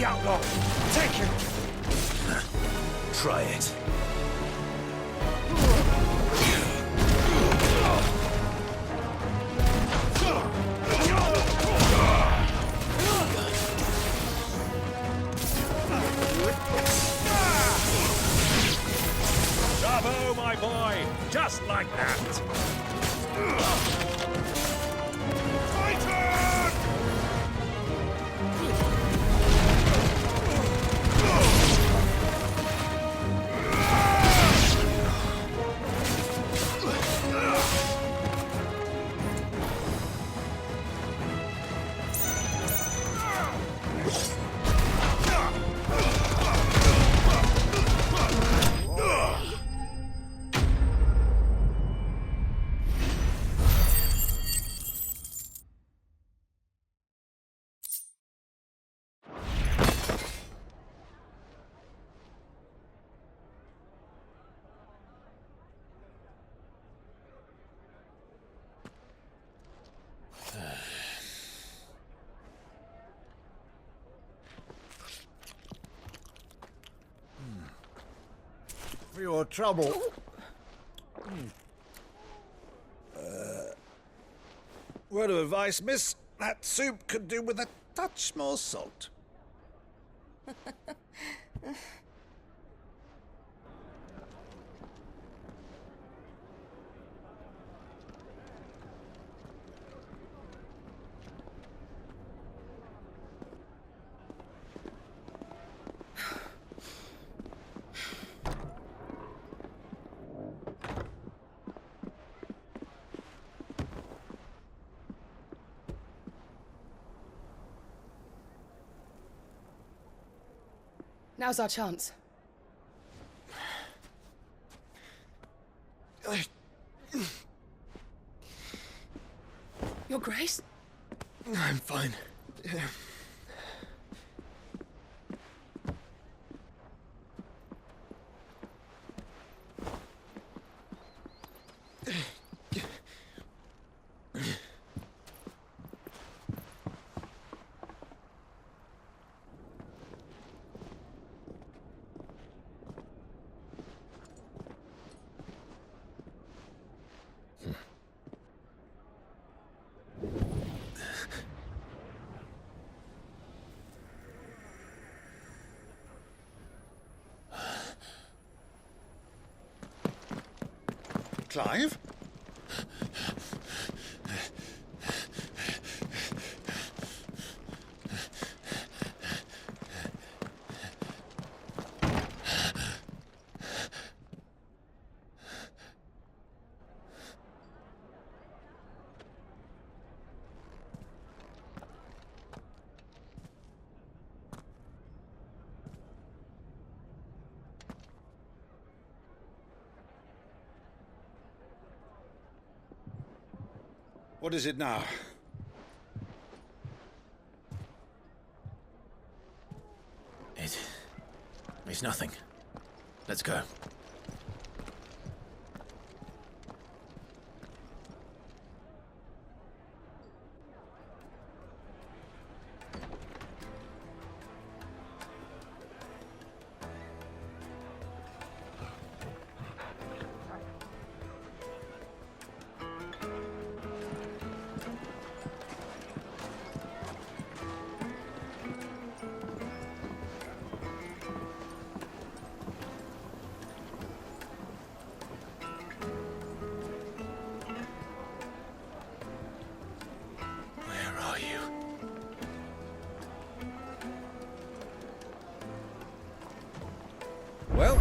the outlaw! Take him! Try it. Bravo, my boy! Just like that! For your trouble. Word of advice, miss. That soup could do with a touch more salt. Now's our chance. Your Grace? I'm fine. Clive? What is it now? It's nothing. Let's go. Well,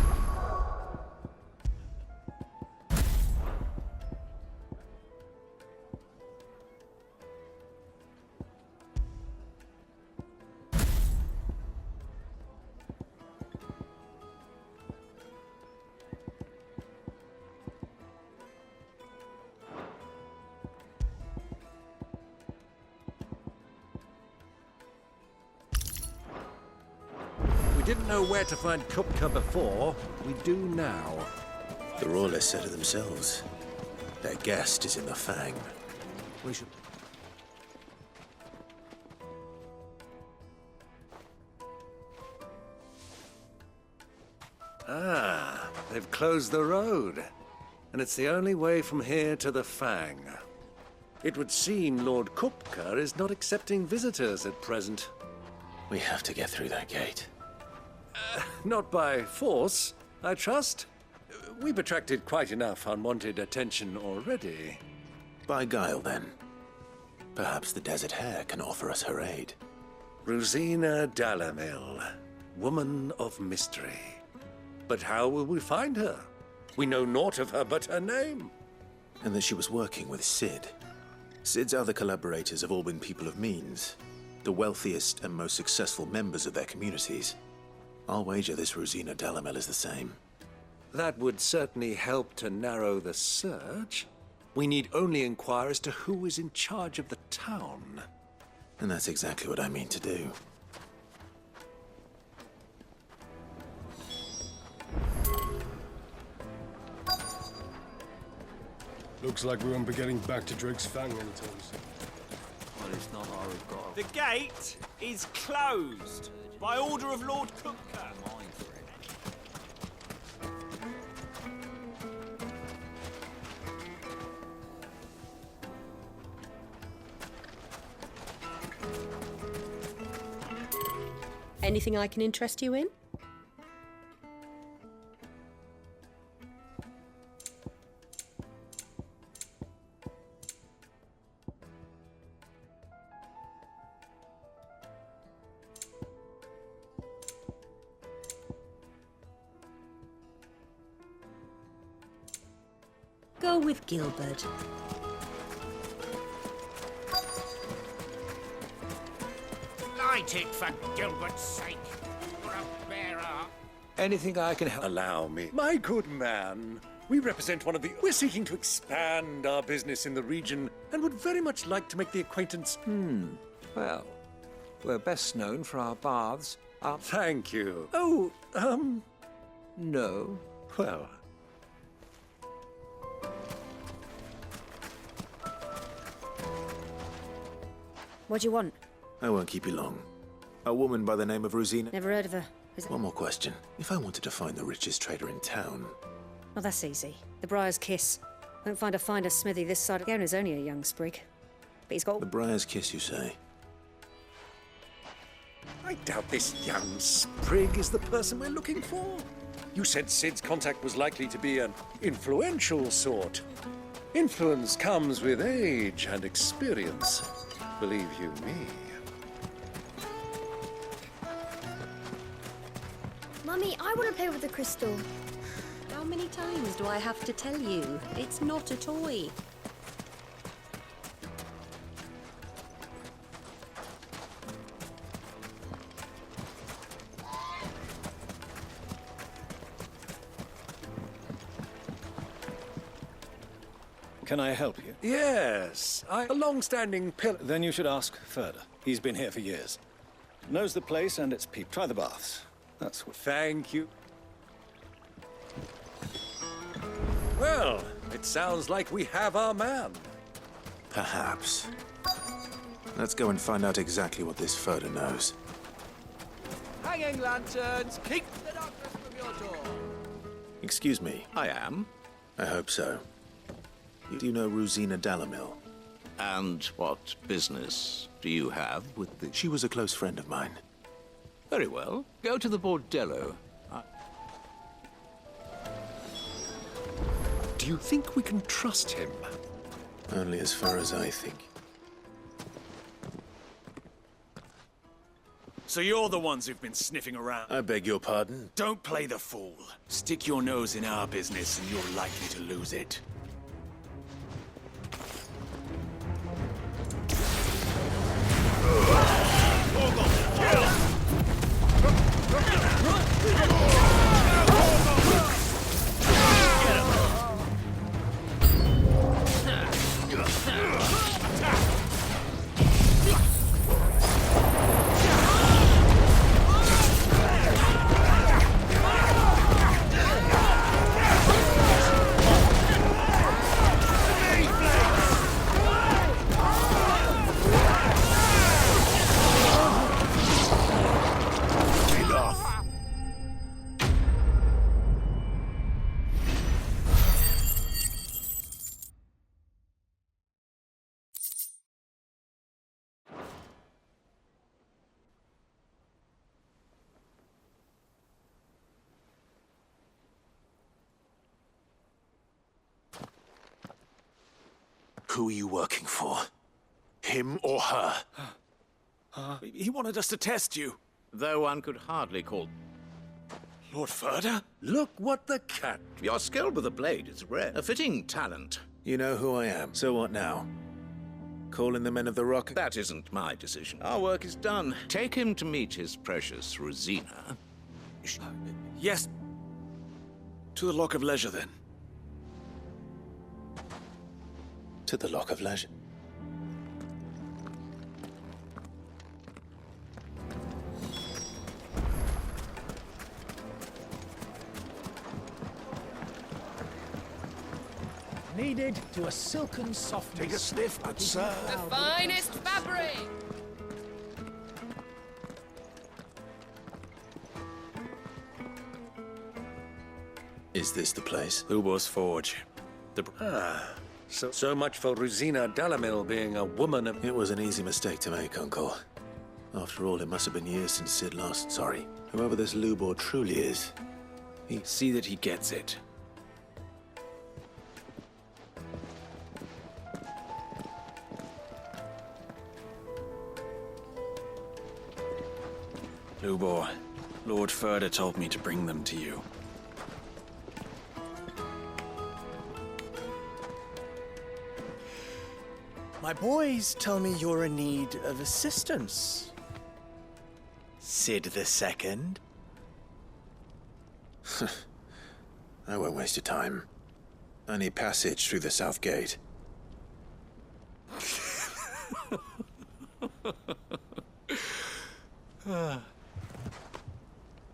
We didn't know where to find Kupka before. We do now. The Royalists said it themselves. Their guest is in the Fang. We should... Ah, they've closed the road. And it's the only way from here to the Fang. It would seem Lord Kupka is not accepting visitors at present. We have to get through that gate. Not by force, I trust. We've attracted quite enough unwanted attention already. By guile, then. Perhaps the Desert Hare can offer us her aid. Rosina Dalamil, woman of mystery. But how will we find her? We know naught of her but her name. And that she was working with Sid. Sid's other collaborators have all been people of means, the wealthiest and most successful members of their communities. I'll wager this Rosina Dalamel is the same. That would certainly help to narrow the search. We need only inquire as to who is in charge of the town. And that's exactly what I mean to do. Looks like we won't be getting back to Drake's Fang anytime soon. Well, it's not our regard. The gate is closed by order of Lord Kupka. Anything I can interest you in? Go with Gilbert. Light it for Gilbert's sake. For a bearer. Anything I can help? Allow me. My good man, we represent one of the... We're seeking to expand our business in the region and would very much like to make the acquaintance... Well, we're best known for our baths. Thank you. Oh, No. well... What do you want? I won't keep you long. A woman by the name of Rosina... Never heard of her. One more question. If I wanted to find the richest trader in town... Oh, that's easy. The Briar's Kiss. Won't find a finer smithy this side. Garen's only a young sprig. But he's got... The Briar's Kiss, you say? I doubt this young sprig is the person we're looking for. You said Sid's contact was likely to be an influential sort. Influence comes with age and experience. Believe you me. Mummy, I want to play with the crystal. How many times do I have to tell you? It's not a toy. Can I help you? Yes, a long-standing pillar. Then you should ask Ferda. He's been here for years. Knows the place and its people. Try the baths. That's what... Thank you. Well, it sounds like we have our man. Perhaps. Let's go and find out exactly what this Ferda knows. Hanging lanterns, keep the darkness from your door. Excuse me. I am. I hope so. Do you know Rosina Dalamil? And what business do you have with the... She was a close friend of mine. Very well. Go to the bordello. Do you think we can trust him? Only as far as I think. So you're the ones who've been sniffing around. I beg your pardon? Don't play the fool. Stick your nose in our business and you're likely to lose it. Who are you working for? Him or her? He wanted us to test you. Though one could hardly call... Lord Ferda? Look what the cat... Your skill with the blade is rare. A fitting talent. You know who I am. So what now? Calling the men of the Rock? That isn't my decision. Our work is done. Take him to meet his precious Rosina. Yes. To the Lock of Leisure, then. To the Lock of Leisure. Needed to a silken softness. Take a sniff, good sir. The finest fabric! Is this the place? Ubor's Forge. So much for Rosina Dalamil being a woman of... It was an easy mistake to make, Uncle. After all, it must have been years since Sid last... Sorry. Whoever this Lubor truly is, See that he gets it. Lubor, Lord Ferda told me to bring them to you. My boys tell me you're in need of assistance. Sid the Second. I won't waste your time. I need passage through the south gate.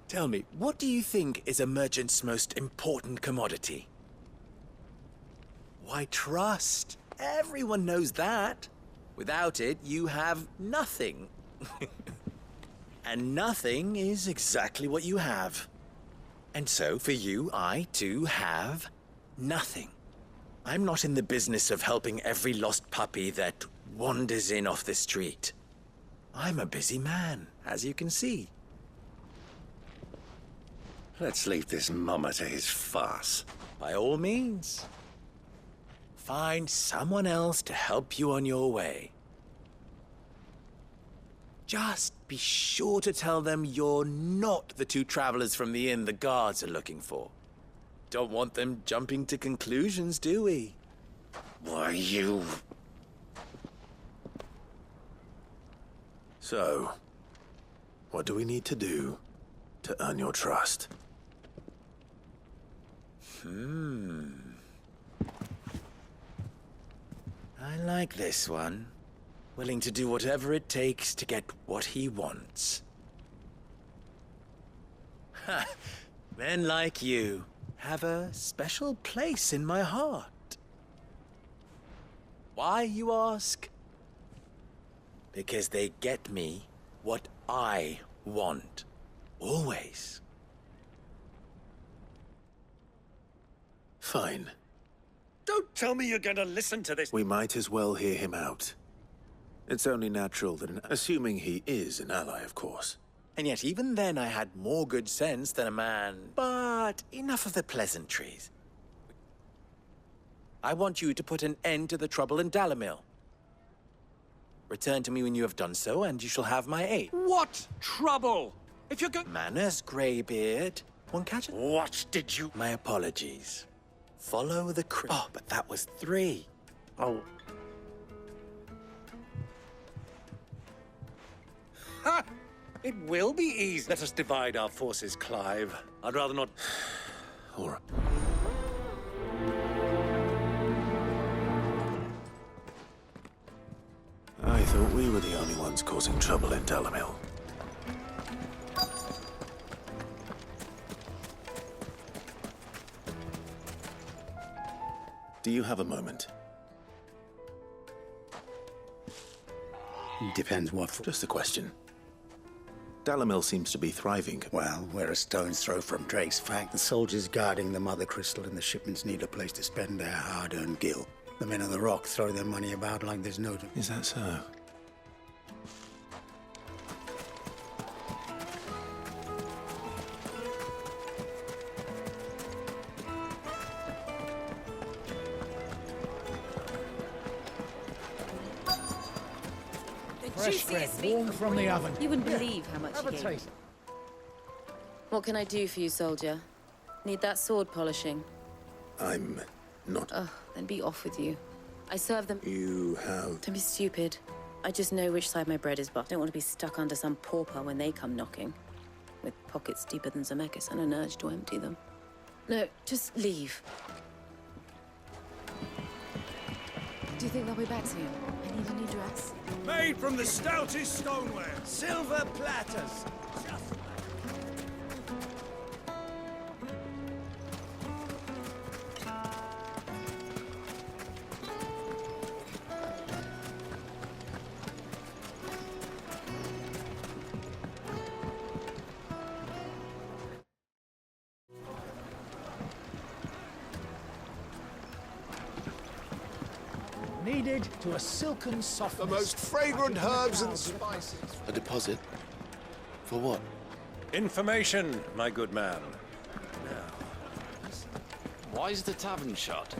Tell me, what do you think is a merchant's most important commodity? Why, trust. Everyone knows that. Without it, you have nothing. And nothing is exactly what you have. And so, for you, I, too, have nothing. I'm not in the business of helping every lost puppy that wanders in off the street. I'm a busy man, as you can see. Let's leave this mummer to his farce. By all means. Find someone else to help you on your way. Just be sure to tell them you're not the two travelers from the inn the guards are looking for. Don't want them jumping to conclusions, do we? Why, you... So, what do we need to do to earn your trust? I like this one. Willing to do whatever it takes to get what he wants. Ha! Men like you have a special place in my heart. Why, you ask? Because they get me what I want. Always. Fine. Don't tell me you're going to listen to this. We might as well hear him out. It's only natural that, assuming he is an ally, of course. And yet even then I had more good sense than a man. But enough of the pleasantries. I want you to put an end to the trouble in Dalamil. Return to me when you have done so, and you shall have my aid. What trouble? If you're going... Manners, Greybeard. One catch it? What did you... My apologies. Follow the Oh, but that was 3. Oh. Ha! It will be easy. Let us divide our forces, Clive. I'd rather not... All right. I thought we were the only ones causing trouble in Dalamil. Do you have a moment? Depends what for. Just a question. Dalamil seems to be thriving. Well, we're a stone's throw from Drake's Fang. The soldiers guarding the Mother Crystal and the shipments need a place to spend their hard-earned gil. The men of the Rock throw their money about like there's no... Is that so? Fresh bread, warm from the oven. You wouldn't believe how much Have he a gave. taste. What can I do for you, soldier? Need that sword polishing? I'm not. Oh, then be off with you. I serve them. You have. Don't be stupid. I just know which side my bread is buttered. Don't want to be stuck under some pauper when they come knocking. With pockets deeper than Zemeckis and an urge to empty them. No, just leave. Do you think they'll be back soon? I need a new dress. Made from the stoutest stoneware. Silver platters. Kneaded to a silken softness. The most fragrant herbs and spices. A deposit? For what? Information, my good man. Why is the tavern shut?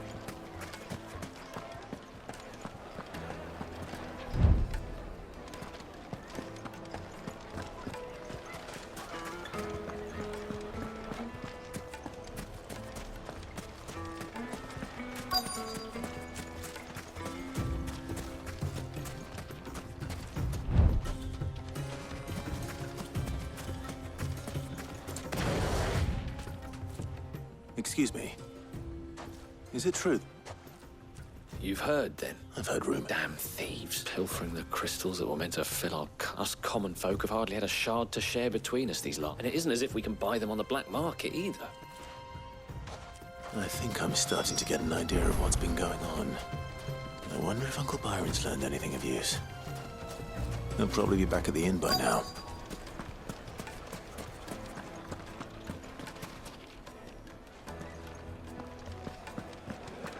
Excuse me. Is it true? You've heard, then? I've heard rumors. Damn thieves. Pilfering the crystals that were meant to fill our... Us common folk have hardly had a shard to share between us, these lot. And it isn't as if we can buy them on the black market, either. I think I'm starting to get an idea of what's been going on. I wonder if Uncle Byron's learned anything of use. They'll probably be back at the inn by now.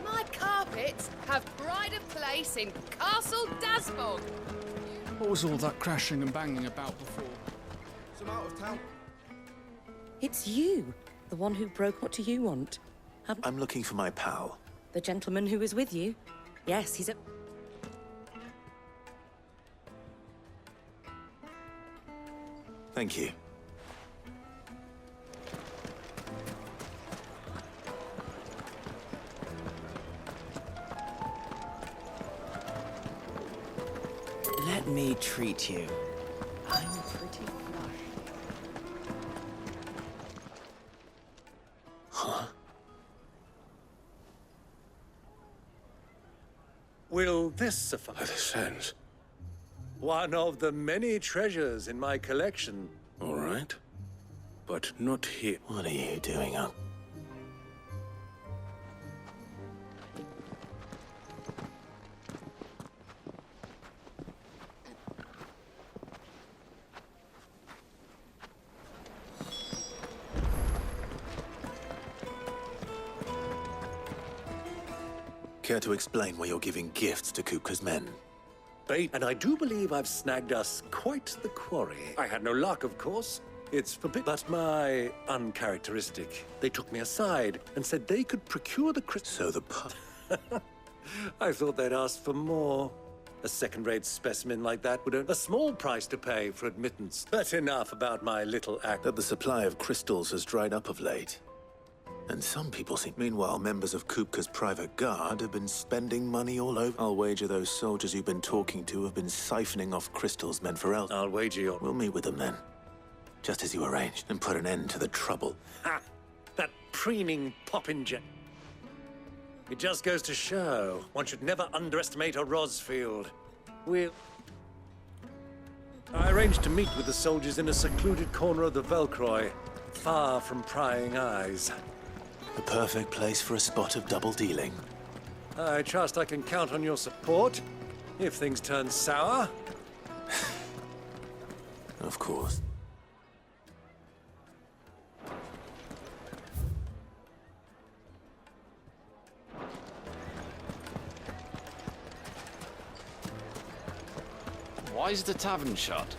My carpets have pride of place in Castle Dasbog. What was all that crashing and banging about before? Some out of town. It's you, the one who broke. What do you want? I'm looking for my pal. The gentleman who was with you? Yes, he's at... Thank you. Let me treat you. I'm pretty flush. Huh? Will this suffice? By the sands. One of the many treasures in my collection. All right. But not here. What are you doing up? Care to explain why you're giving gifts to Kupka's men? Bait, and I do believe I've snagged us quite the quarry. I had no luck, of course. It's forbidden, but my uncharacteristic. They took me aside and said they could procure the So the pub... I thought they'd ask for more. A second-rate specimen like that would earn a small price to pay for admittance. But enough about my little act. That the supply of crystals has dried up of late. And some people seem... Meanwhile, members of Kupka's private guard have been spending money all over. I'll wager those soldiers you've been talking to have been siphoning off crystals meant for else. I'll wager you're... We'll meet with them then. Just as you arranged, and put an end to the trouble. Ha! That preening popinjay. It just goes to show, one should never underestimate a Rosfield. I arranged to meet with the soldiers in a secluded corner of the Velcroy, far from prying eyes. The perfect place for a spot of double dealing. I trust I can count on your support, if things turn sour. Of course. Why is the tavern shut?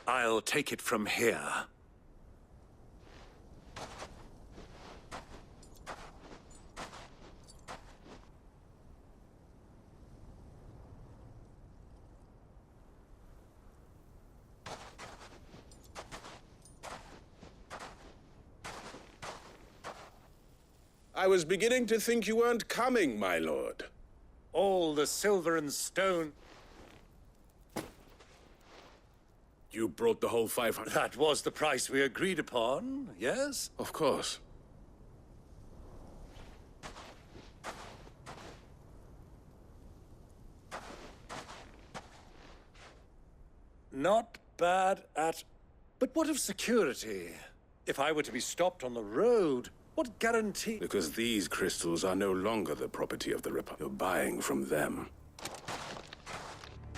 I'll take it from here. I was beginning to think you weren't coming, my lord. All the silver and stone. You brought the whole 500. That was the price we agreed upon, yes? Of course. Not bad at... But what of security? If I were to be stopped on the road, what guarantee... Because these crystals are no longer the property of the Republic. You're buying from them.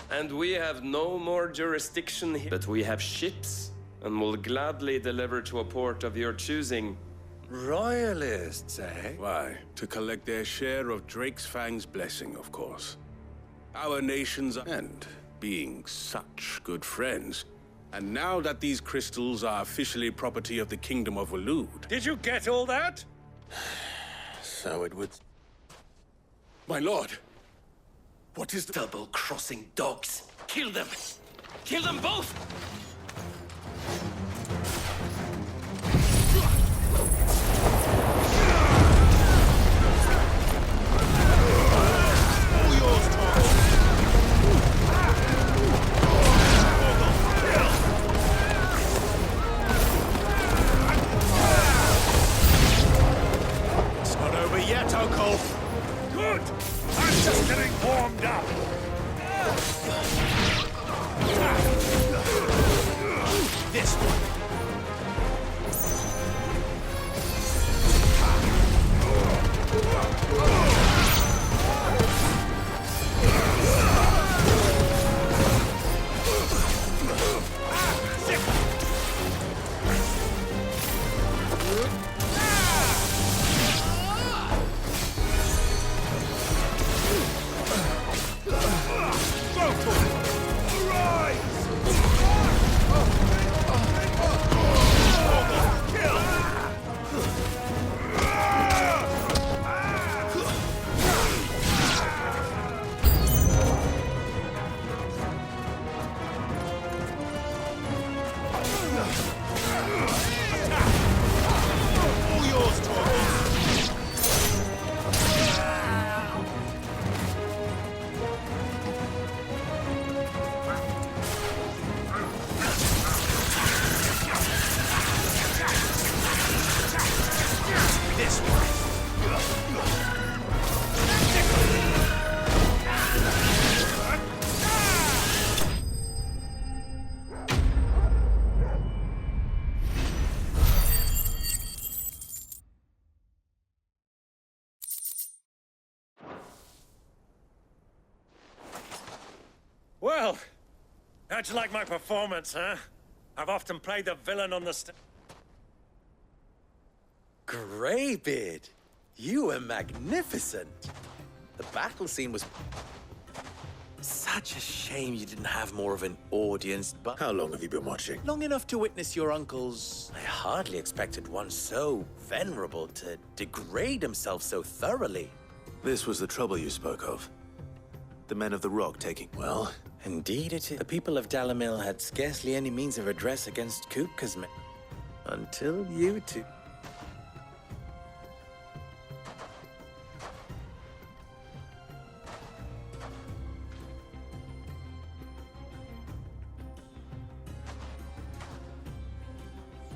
And we have no more jurisdiction here, but we have ships, and will gladly deliver to a port of your choosing. Royalists, eh? Why? To collect their share of Drake's Fang's blessing, of course. Our nations and being such good friends. And now that these crystals are officially property of the Kingdom of Waloed... Did you get all that? So it would... My lord! What is the... Double-crossing dogs! Kill them! Kill them both! Good! I'm just getting warmed up! This one! Well, how'd you like my performance, huh? I've often played the villain on the stage. Greybeard, you were magnificent. The battle scene was... Such a shame you didn't have more of an audience, but... How long have you been watching? Long enough to witness your uncle's... I hardly expected one so venerable to degrade himself so thoroughly. This was the trouble you spoke of. The men of the Rock taking... Well... Indeed it is. The people of Dalamil had scarcely any means of redress against Kupka's men. Until you two...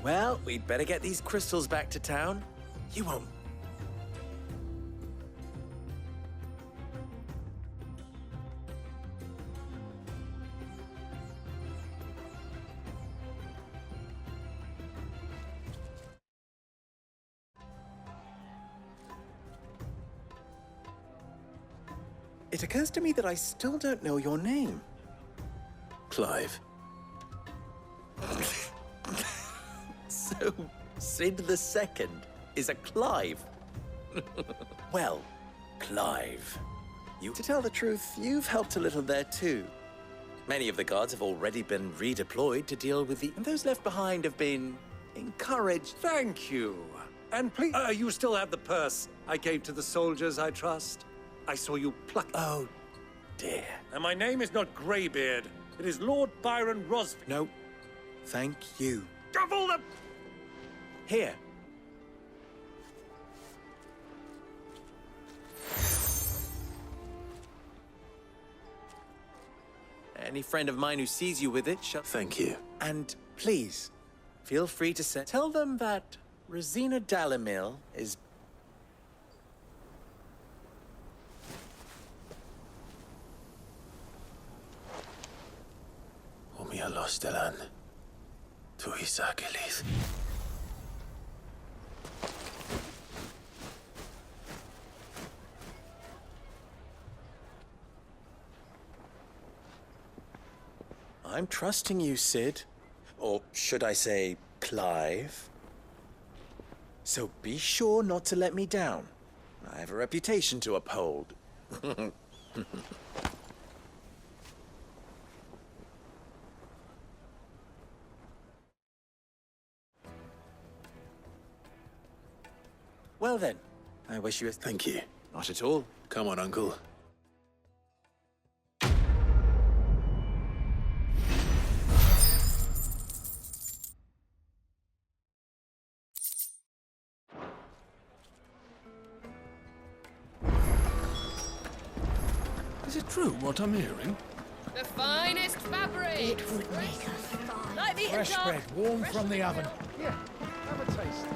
Well, we'd better get these crystals back to town. You won't... It occurs to me that I still don't know your name. Clive. So, Sid the Second is a Clive? Well, Clive, to tell the truth, you've helped a little there too. Many of the guards have already been redeployed to deal with and those left behind have been encouraged. Thank you. And please, you still have the purse I gave to the soldiers, I trust? I saw you pluck. Oh, dear. And my name is not Greybeard. It is Lord Byron Rosfield. No, thank you. Double the... Here. Any friend of mine who sees you with it shall... Thank you. And please, feel free to tell them that Rosina Dalamil is... Omia Lostelan. Tuisa Gelith. I'm trusting you, Sid. Or should I say, Clive? So be sure not to let me down. I have a reputation to uphold. Well then, I wish you a... Thank you. Not at all. Come on, Uncle. Is it true what I'm hearing? The finest fabric! It would make us fine. Like the Fresh top. bread, warm from the oven. Here, have a taste.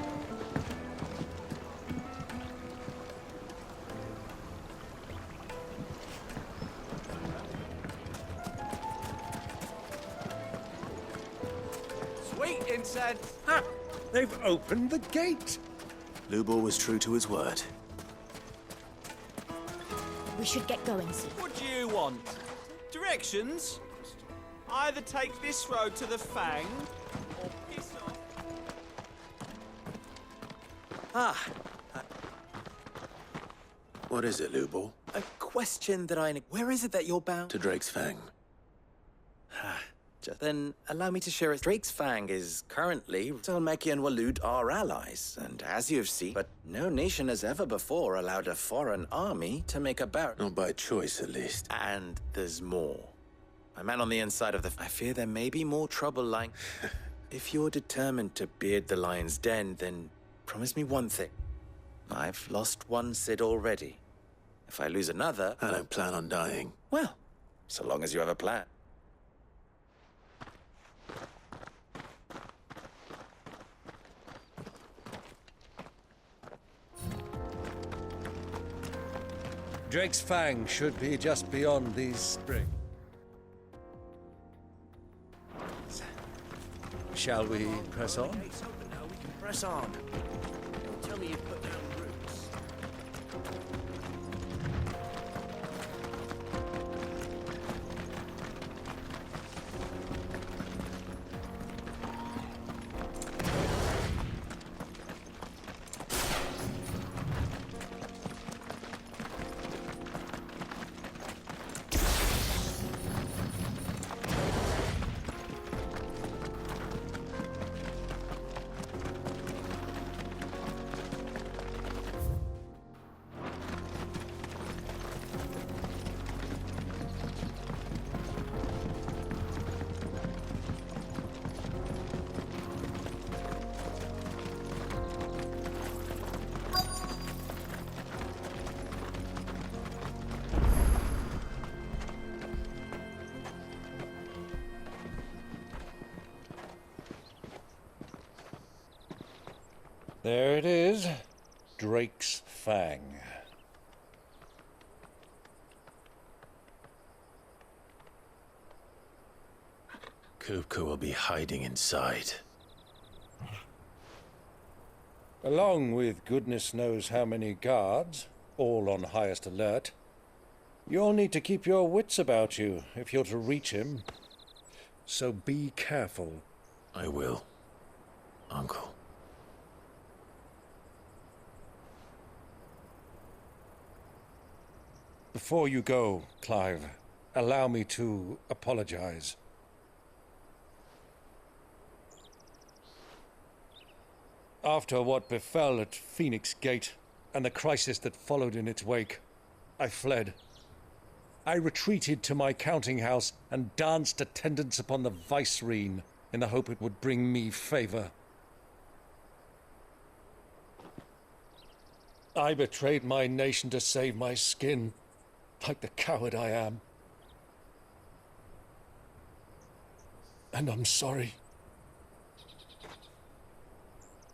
Sweet incense! Ha! They've opened the gate! Lubor was true to his word. We should get going soon. What do you want? Directions? Either take this road to the Fang, or piss off. Ah, What is it, Lubor? a question that I... Where is it that you're bound? To Drake's Fang. Then allow me to share it. Drake's Fang is currently... Talmeki and Walud are allies, and as you have seen, but no nation has ever before allowed a foreign army to make a bar... Not by choice, at least. And there's more. A man on the inside of the... I fear there may be more trouble lying... If you're determined to beard the lion's den, then promise me one thing. I've lost one Sid already. If I lose another... I don't plan on dying. Well, so long as you have a plan. Drake's Fang should be just beyond these springs. Shall we press on? It's open now, we can press on. Don't tell me you put down roots. There it is. Drake's Fang. Kupka will be hiding inside. Along with goodness knows how many guards, all on highest alert. You'll need to keep your wits about you if you're to reach him. So be careful. I will, Uncle. Before you go, Clive, allow me to apologize. After what befell at Phoenix Gate and the crisis that followed in its wake, I fled. I retreated to my counting house and danced attendance upon the vicereine in the hope it would bring me favor. I betrayed my nation to save my skin, like the coward I am. And I'm sorry.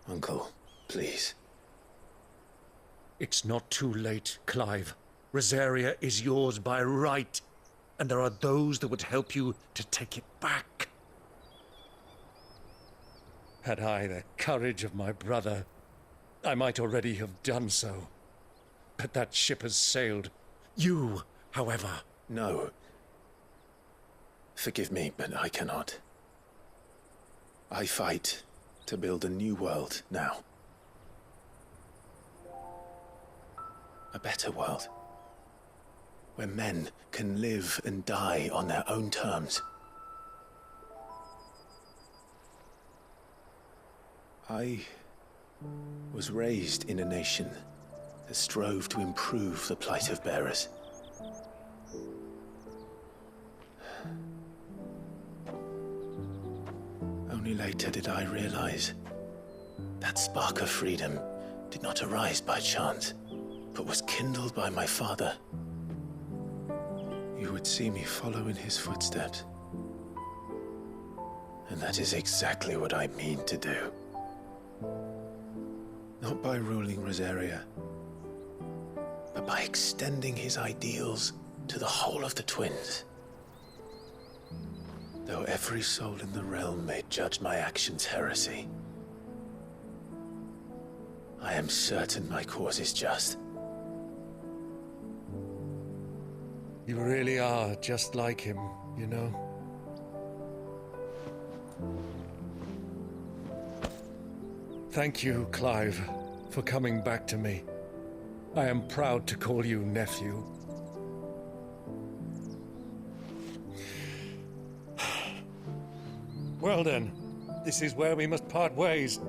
Uncle, please. It's not too late, Clive. Rosaria is yours by right, and there are those that would help you to take it back. Had I the courage of my brother, I might already have done so. But that ship has sailed. You, however... No. Forgive me, but I cannot. I fight to build a new world now. A better world. Where men can live and die on their own terms. I was raised in a nation that strove to improve the plight of bearers. Only later did I realize that spark of freedom did not arise by chance, but was kindled by my father. You would see me follow in his footsteps. And that is exactly what I mean to do. Not by ruling Rosaria, but by extending his ideals to the whole of the twins. Though every soul in the realm may judge my actions heresy, I am certain my cause is just. You really are just like him, you know? Thank you, Clive, for coming back to me. I am proud to call you nephew. Well then, this is where we must part ways.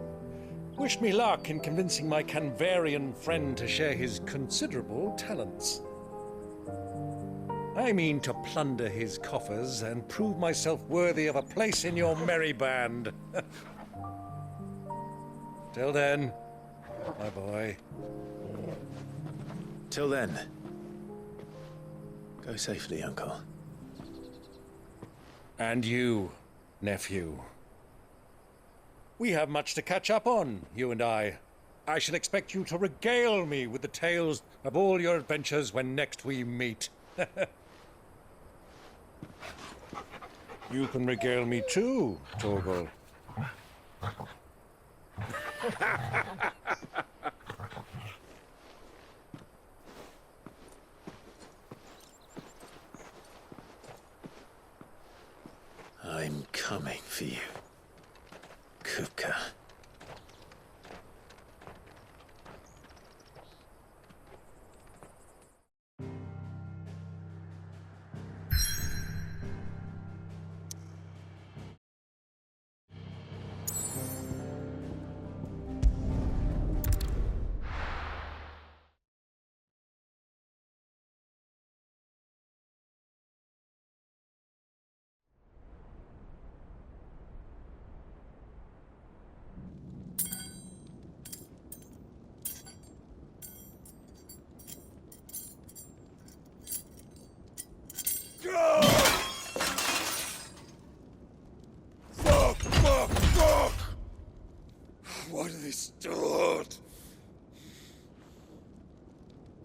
Wish me luck in convincing my Canvarian friend to share his considerable talents. I mean to plunder his coffers and prove myself worthy of a place in your merry band. Till then, my boy. Till then, go safely, Uncle. And you, nephew. We have much to catch up on, you and I. I shall expect you to regale me with the tales of all your adventures when next we meet. You can regale me too, Torgal. I'm coming for you, Kupka. Fuck! What have they start?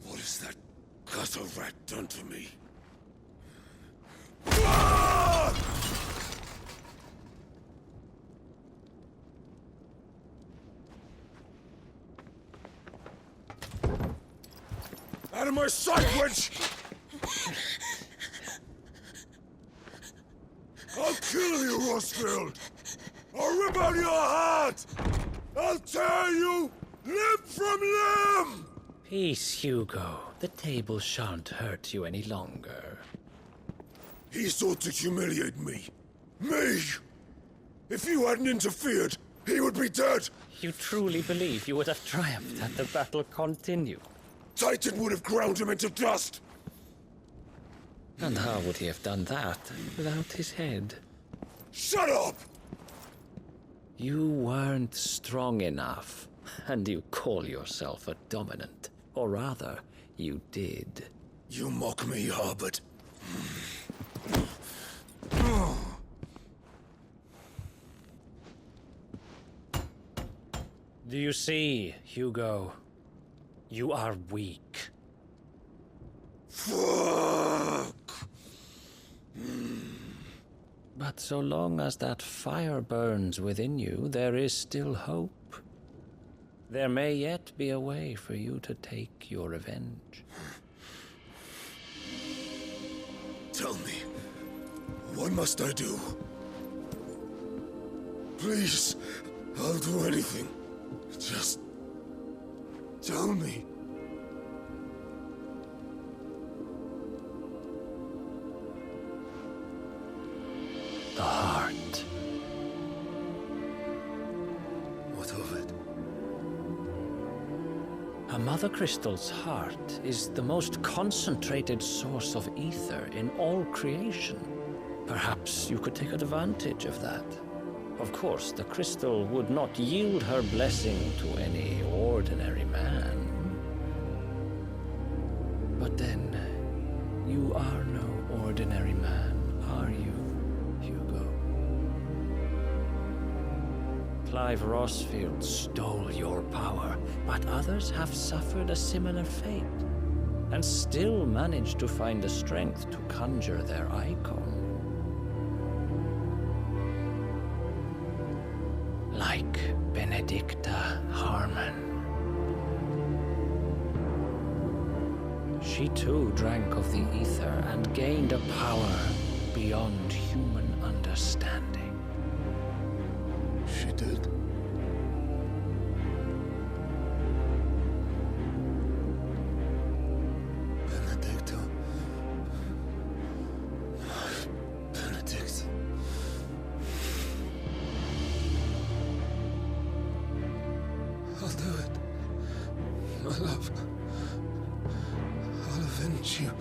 What has that gutter rat done to me? Out of my sight, wench! I'll kill you, Rosfield! I'll rip out your heart! I'll tear you limb from limb! Peace, Hugo. The table shan't hurt you any longer. He sought to humiliate me. Me! If you hadn't interfered, he would be dead! You truly believe you would have triumphed had the battle continued? Titan would have ground him into dust! And how would he have done that without his head? Shut up! You weren't strong enough, and you call yourself a dominant. Or rather, you did. You mock me, Harbert. Do you see, Hugo? You are weak. Fuck! But so long as that fire burns within you, there is still hope. There may yet be a way for you to take your revenge. Tell me, what must I do? Please, I'll do anything. Just tell me. The heart. What of it? A mother crystal's heart is the most concentrated source of ether in all creation. Perhaps you could take advantage of that. Of course, the crystal would not yield her blessing to any ordinary man. But then, you are no ordinary man, are you, Hugo? Clive Rossfield stole your power, but others have suffered a similar fate, and still managed to find the strength to conjure their icon. Like Benedicta Harmon. She too drank of the ether and gained a power beyond human understanding. She did. Benedicta. Benedict. I'll do it. My love. I'll avenge you.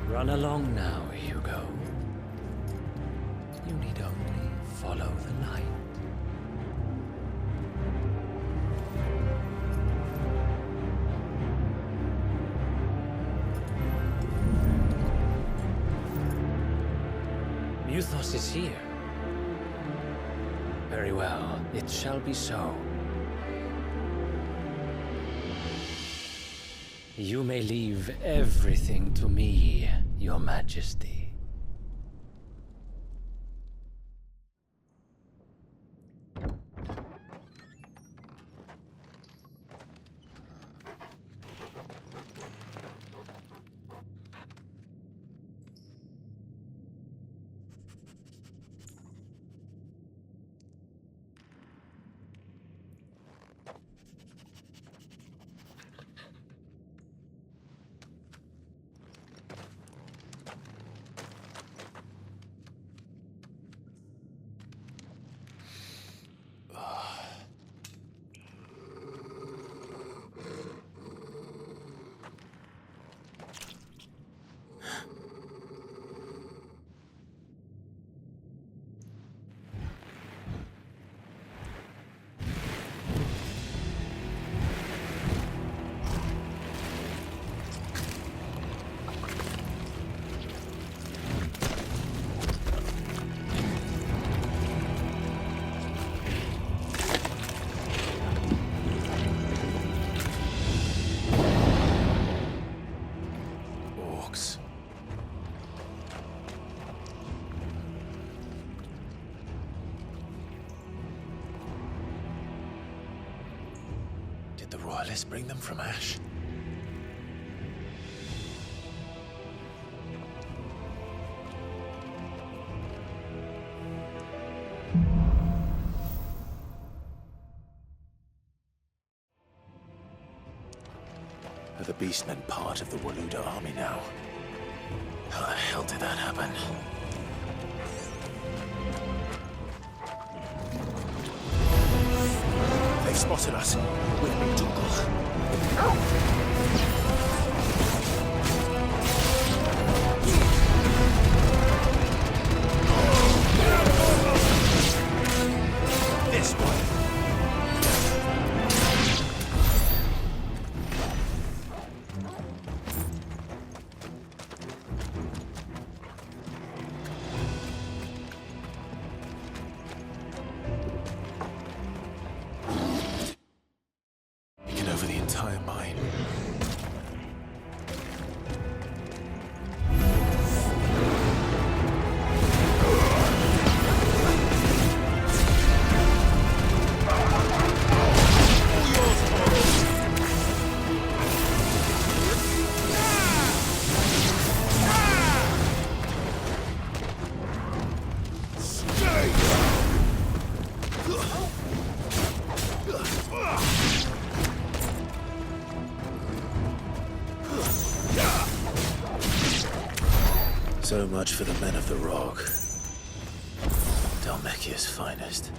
Run along now, Hugo. You need only follow the light. Muthos is here. Very well, it shall be so. You may leave everything to me, Your Majesty. Did the royalists bring them from Ash? Are the beastmen part of the Waluda army now? How the hell did that happen? They've spotted us. With me, Dougal. This one. Taken over the entire mine. So much for the men of the Rock. Dhalmekia's finest.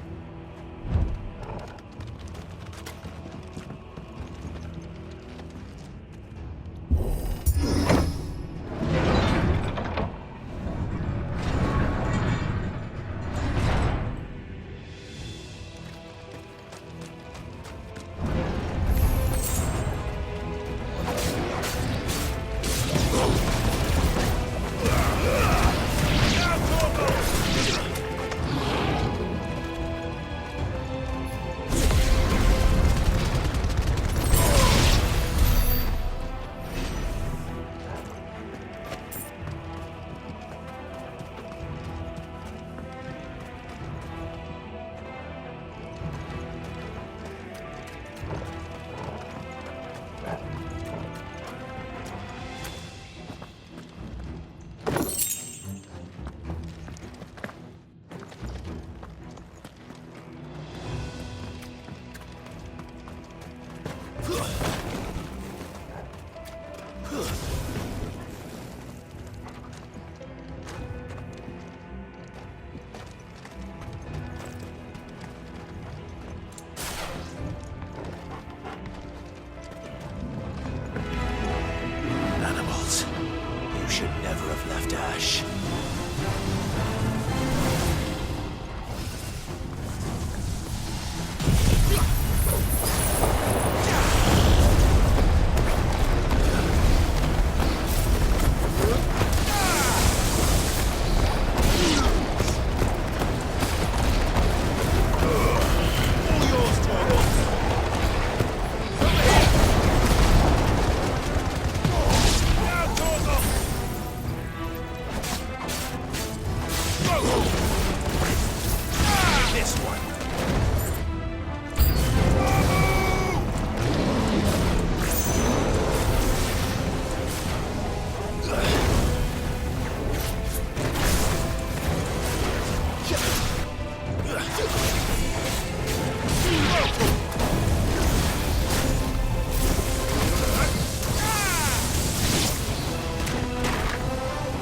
Animals. You should never have left Ash. This one.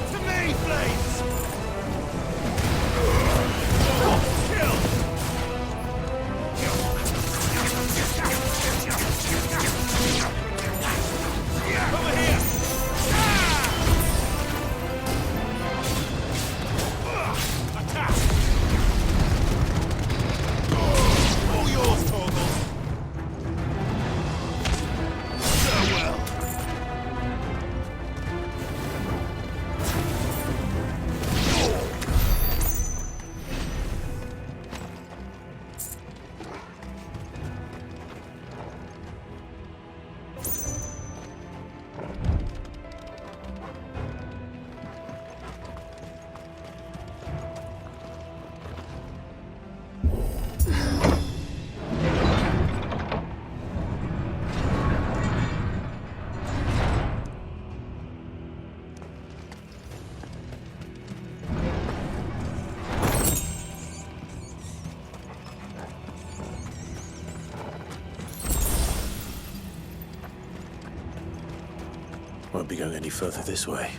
To me, flames! Kill! Won't be going any further this way.